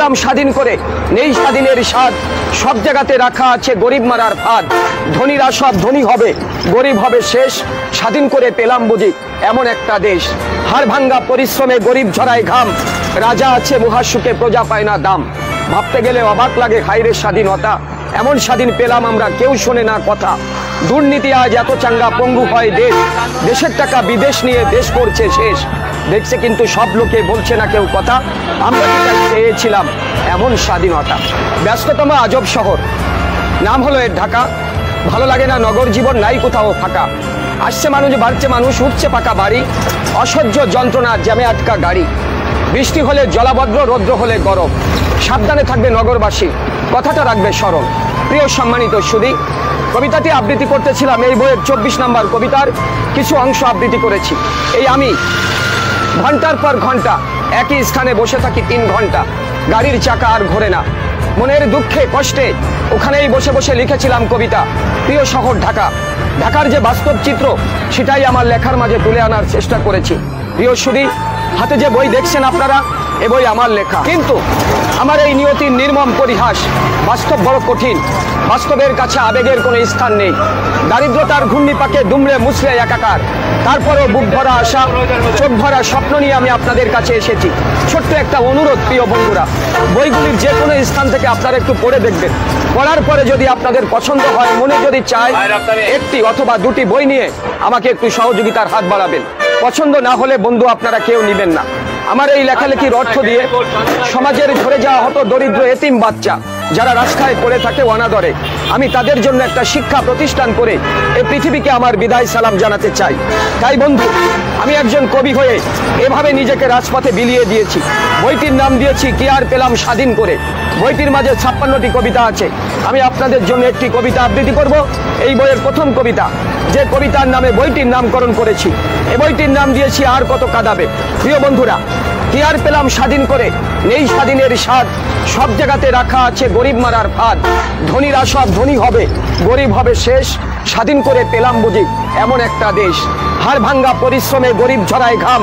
পেলাম স্বাধীন করে, নেই স্বাধীনের স্বাদ, সব জায়গাতে রাখা আছে গরিব মারার ফাঁদ। ধনীরা সব ধনী হবে, গরিব হবে শেষ, স্বাধীন করে পেলাম বুঝি এমন একটা দেশ। হাড় ভাঙ্গা পরিশ্রমে গরিব ঝরায় ঘাম, রাজা আছে মহাসুখে প্রজা পায় না দাম। ভাবতে গেলে অবাক লাগে হায়রে স্বাধীনতা, এমন স্বাধীন পেলাম আমরা কেউ শোনে না কথা। দুর্নীতি আজ এত চাঙ্গা পঙ্গু হয় দেশ, দেশের টাকা বিদেশ নিয়ে দেশ করছে শেষ। দেখছে কিন্তু সব লোকে বলছে না কেউ কথা, আমরা চেয়েছিলাম এমন স্বাধীনতা। ব্যস্ততম আজব শহর, নাম হলো এর ঢাকা। ভালো লাগে না নগর জীবন, নাই কোথাও ফাঁকা। আসছে মানুষ, বাড়ছে মানুষ, উঠছে পাকা বাড়ি, অসহ্য যন্ত্রণা জ্যামে আটকা গাড়ি। বৃষ্টি হলে জলাবদ্র, রৌদ্র হলে গরম, সাবধানে থাকবে নগরবাসী, কথাটা রাখবে স্মরণ। প্রিয় সম্মানিত সুধী, কবিতাটি আবৃত্তি করতেছিলাম এই বইয়ের 24 নম্বর কবিতার কিছু অংশ আবৃত্তি করেছি। এই আমি ঘন্টার পর ঘন্টা একই স্থানে বসে থাকি 3 ঘন্টা, গাড়ির চাকা আর ঘোরে না। মনের দুঃখে কষ্টে ওখানেই বসে বসে লিখেছিলাম কবিতা। প্রিয় শহর ঢাকা, ঢাকার যে বাস্তব চিত্র সেটাই আমার লেখার মাঝে তুলে আনার চেষ্টা করেছি। প্রিয় সুধী, হাতে যে বই দেখছেন আপনারা, এ বই আমার লেখা, কিন্তু আমার এই নিয়তির নির্মম পরিহাস। বাস্তব বড় কঠিন, বাস্তবের কাছে আবেগের কোনো স্থান নেই। দারিদ্রতার ঘূর্ণিপাকে দুমড়ে মুছলে একাকার, তারপরেও বুক ভরা আশা, চোখ ভরা স্বপ্ন নিয়ে আমি আপনাদের কাছে এসেছি। ছোট্ট একটা অনুরোধ প্রিয় বন্ধুরা, বইগুলির যে কোনো স্থান থেকে আপনারা একটু পড়ে দেখবেন। পড়ার পরে যদি আপনাদের পছন্দ হয়, মনে যদি চায়, একটি অথবা দুটি বই নিয়ে আমাকে একটু সহযোগিতার হাত বাড়াবেন। পছন্দ না হলে বন্ধু আপনারা কেউ নেবেন না। আমার এই লেখালেখির অর্থ দিয়ে সমাজের ঝরে যাওয়া হতো দরিদ্র এতিম বাচ্চা যারা রাস্তায় পড়ে থাকে অনাদরে, আমি তাদের জন্য একটা শিক্ষা প্রতিষ্ঠান করে এই পৃথিবীকে আমার বিদায় সালাম জানাতে চাই। তাই বন্ধু, আমি একজন কবি হয়ে এভাবে নিজেকে রাজপথে বিলিয়ে দিয়েছি। বইটির নাম দিয়েছি কি আর পেলাম স্বাধীন করে। বইটির মাঝে 56টি কবিতা আছে। আমি আপনাদের জন্য একটি কবিতা আবৃত্তি করব, এই বইয়ের প্রথম কবিতা, যে কবিতার নামে বইটির নামকরণ করেছি। এই বইটির নাম দিয়েছি আর কত কাঁদাবে। প্রিয় বন্ধুরা, কি আর পেলাম স্বাধীন করে, নেই স্বাধীনের স্বাদ, সব জায়গাতে রাখা আছে গরিব মারার ফাঁদ। ধনীরা সব ধনী হবে, গরিব হবে শেষ, স্বাধীন করে পেলাম বুঝি এমন একটা দেশ। হাড় ভাঙ্গা পরিশ্রমে গরিব ঝরায় ঘাম,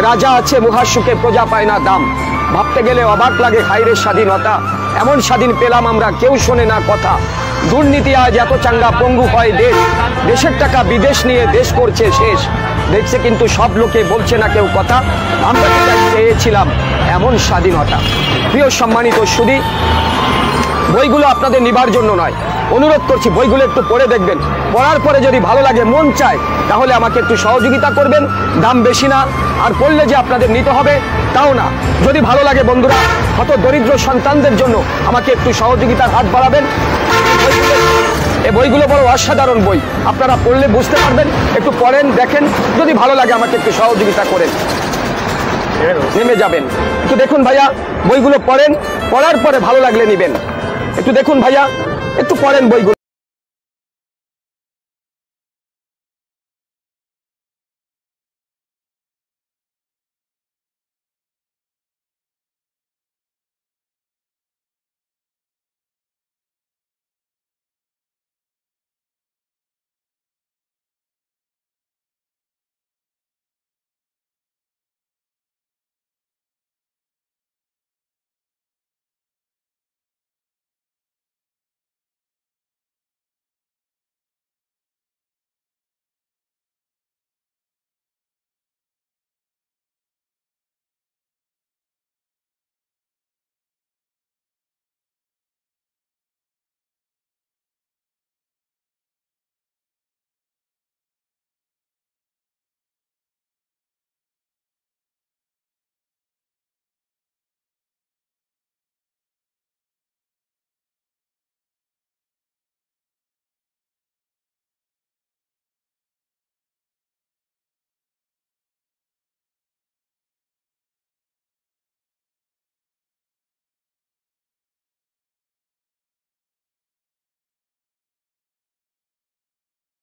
রাজা আছে মহাসুখে প্রজা পায় না দাম। ভাবতে গেলে অবাক লাগে হায়রে স্বাধীনতা, এমন স্বাধীন পেলাম আমরা কেউ শোনে না কথা। দুর্নীতি আজ এত চাঙ্গা পঙ্গু হয় দেশ, দেশের টাকা বিদেশ নিয়ে দেশ করছে শেষ। দেখছে কিন্তু সব লোকে বলছে না কেউ কথা, আমরা চেয়েছিলাম এমন স্বাধীনতা। প্রিয় সম্মানিত সুধী, বইগুলো আপনাদের নিবার জন্য নয়, অনুরোধ করছি বইগুলো একটু পড়ে দেখবেন। পড়ার পরে যদি ভালো লাগে, মন চায়, তাহলে আমাকে একটু সহযোগিতা করবেন। দাম বেশি না, আর পড়লে যে আপনাদের নিতে হবে তাও না। যদি ভালো লাগে বন্ধুরা, কত দরিদ্র সন্তানদের জন্য আমাকে একটু সহযোগিতার হাত বাড়াবেন। এই বইগুলো বড় অসাধারণ বই, আপনারা পড়লে বুঝতে পারবেন। একটু পড়েন, দেখেন, যদি ভালো লাগে আমাকে একটু সহযোগিতা করেন, নেমে যাবেন। একটু দেখুন ভাইয়া, বইগুলো পড়েন, পড়ার পরে ভালো লাগলে নিবেন। একটু দেখুন ভাইয়া, একটু পড়েন বইগুলো।